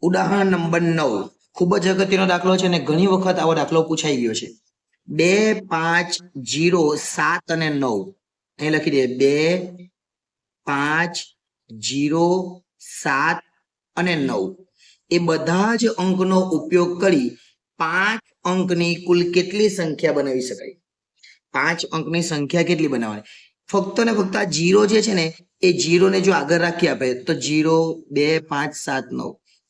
ઉદાહરણ નંબર 9 ખૂબ જ અગત્યનો દાખલો છે અને ઘણી વખત આવો દાખલો પૂછાઈ ગયો છે. 2 5 0 7 અને 9 અહીં લખી દે 2 5 0 7 અને 9 એ બધા જ અંકનો ઉપયોગ કરી 5 અંકની કુલ કેટલી સંખ્યા બનાવી શકાય? 5 અંકની સંખ્યા કેટલી બનાવવાની? ફક્ત ને ફક્ત આ 0 જે છે ને એ 0 ને જો આગળ રાખી આપે તો 0 2 5 7 9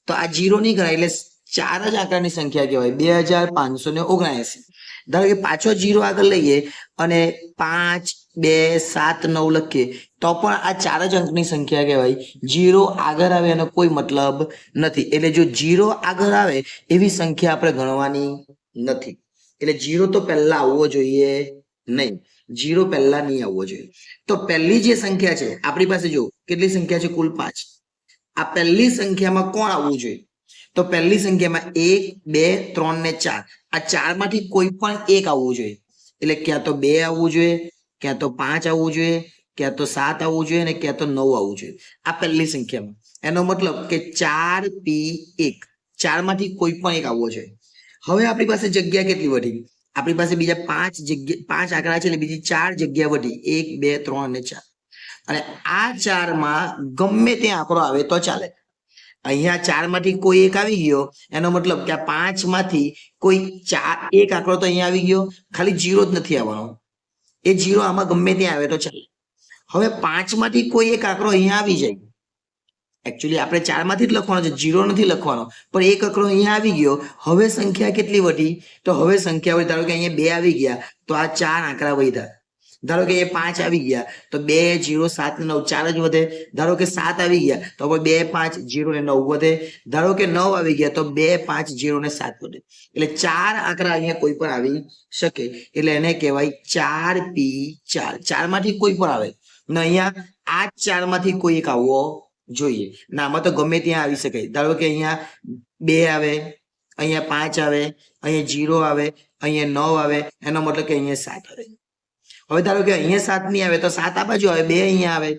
તો આ 0 નહીં કરાય એટલે 4 જ આંકડાની સંખ્યા કહેવાય 2579. ધારો કે પાછો 0 આગળ લઈએ અને 5 2 7 9 લખીએ તો પણ આ 4 જ અંકની સંખ્યા કહેવાય. 0 આગળ આવે એનો કોઈ મતલબ નથી. એટલે જો 0 આગળ આવે એવી સંખ્યા આપણે ગણવાની નથી. એટલે 0 તો પહેલા આવવો જોઈએ નહીં. 0 પહેલા નહીં આવવો જોઈએ. તો પહેલી જે સંખ્યા છે આપણી પાસે જો કેટલી સંખ્યા છે? કુલ 5. આ પહેલી સંખ્યામાં કોણ આવવું જોઈએ? તો પહેલી સંખ્યામાં 1 2 3 ને 4 આ 4 માંથી કોઈ પણ એક આવવું જોઈએ. એટલે ક્યાં તો 2 આવવું જોઈએ, ક્યાં તો 5 આવવું જોઈએ, ક્યાં તો 7 આવવું જોઈએ અને ક્યાં તો 9 આવવું જોઈએ. આ પહેલી સંખ્યામાં એનો મતલબ કે 4p1 4 માંથી કોઈ પણ એક આવવો જોઈએ. હવે આપણી પાસે જગ્યા કેટલી વધી? આપણી પાસે બીજા 5 જગ્યા 5 આંકડા છે એટલે બીજી 4 જગ્યા વધી. 1 2 3 અને 4 અને આ 4 માં ગમે તે આંકડો આવે તો ચાલે. અહીંયા 4 માંથી કોઈ એક આવી ગયો એનો મતલબ કે આ 5 માંથી કોઈ એક આંકડો તો અહીંયા આવી ગયો, ખાલી 0 જ નથી આવવાનો. એ 0 આમાં ગમે ત્યાં આવે તો ચાલે. હવે 5 માંથી કોઈ એક આંકડો અહીંયા આવી જાય. એકચ્યુઅલી આપણે 4 માંથી જ લખવાનો છે, 0 નથી લખવાનો, પણ એક આંકડો અહીંયા આવી ગયો. હવે સંખ્યા કેટલી વધી? તો હવે સંખ્યા વધી. ધારો કે અહીંયા 2 આવી ગયા તો આ 4 આંકડા વધ્યા. ધારો કે એ 5 આવી ગયા તો 2 0 7 9 4 જ વધે. ધારો કે 7 આવી ગયા તો 2 5 0 ને 9 વધે. ધારો કે 9 આવી ગયા તો 2 5 0 ને 7 વધે. એટલે 4 આંકડા અહીંયા કોઈ પણ આવી શકે. એટલે એને કહેવાય 4p4. 4 માંથી કોઈ પણ આવે ને અહીંયા આ 4 માંથી કોઈ એક આવવો જોઈએ. ના આમાં તો ગમે ત્યાં આવી શકે. ધારો કે અહીંયા 2 આવે, અહીંયા 5 આવે, અહીંયા 0 આવે, અહીંયા 9 આવે, એનો મતલબ કે અહીંયા 7 આવે. હવે ધારો કે અહીંયા 7 નહીં આવે તો 7 આ બાજુ આવે, 2 અહીંયા આવે.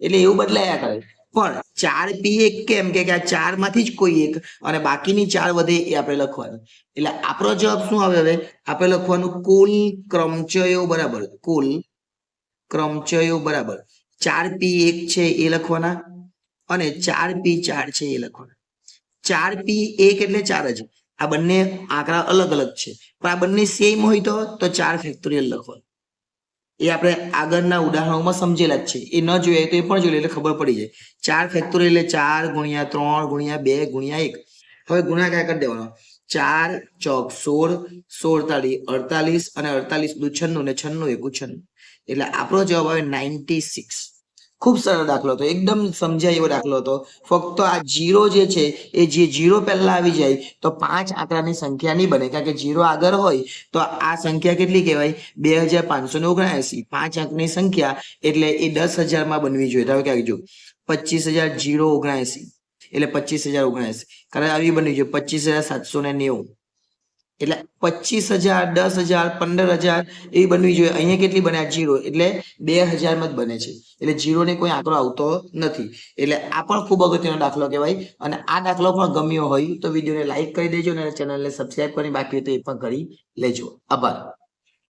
એટલે એવું બદલાયા કરે. પણ 4p1 કેમ કે આ 4 માંથી જ કોઈ એક અને બાકીની 4 વધે એ આપણે લખવાનું. એટલે આપણો જવાબ શું આવે? હવે આપણે લખવાનું કુલ ક્રમચયો બરાબર કુલ ક્રમચયો બરાબર 4p1 છે એ લખવાના અને 4p4 છે એ લખવાના. 4p1 એટલે 4 જ. આ બંને આંકડા અલગ અલગ છે પણ આ બંને સેમ હોય તો 4 ફેક્ટોરિયલ લખવાનું. એ આપણે આગળના ઉદાહરણોમાં સમજેલા જ છે. એ ન જોઈએ તો એ પણ જોઈએ એટલે ખબર પડી જાય. 4 ફેક્ટોરિયલ એટલે 4 ગુણ્યા 3 ગુણ્યા 2 ગુણ્યા 1. હવે ગુણાકાર કરી દેવાનો. 4 ચોક 16 16 તાળી 48 અને 48 દુ 96 ને 96 એકુ 96. એટલે આપણો જવાબ આવે 96. ખૂબ સરળ દાખલો હતો, એકદમ સમજાય એવો દાખલો હતો. ફક્ત આ 0 જે છે એ જે 0 પહેલા આવી જાય તો 5 આંકડાની સંખ્યા નહીં બને, કારણ કે 0 આગળ હોય તો આ સંખ્યા કેટલી કહેવાય? 2579. 5 અંકની સંખ્યા એટલે એ 10,000 માં બનવી જોઈએ. ધારો કે જો 25,079 એટલે 25,079 કારણ આવી બનવી જોઈએ 25,790. એટલે 25,000 10,000 15,000 એવી બનવી જોઈએ. અહીંયા કેટલી બને? 0 એટલે 2,000 માં જ બને છે. એટલે 0 ને કોઈ આંકડો આવતો નથી. એટલે આ પણ ખૂબ અગત્યનો દાખલો કહેવાય. અને આ દાખલો પણ ગમ્યો હોય તો વિડીયોને લાઈક કરી દેજો અને ચેનલને સબસ્ક્રાઇબ કરી બાકી હોય તો એ પણ કરી લેજો. આભાર.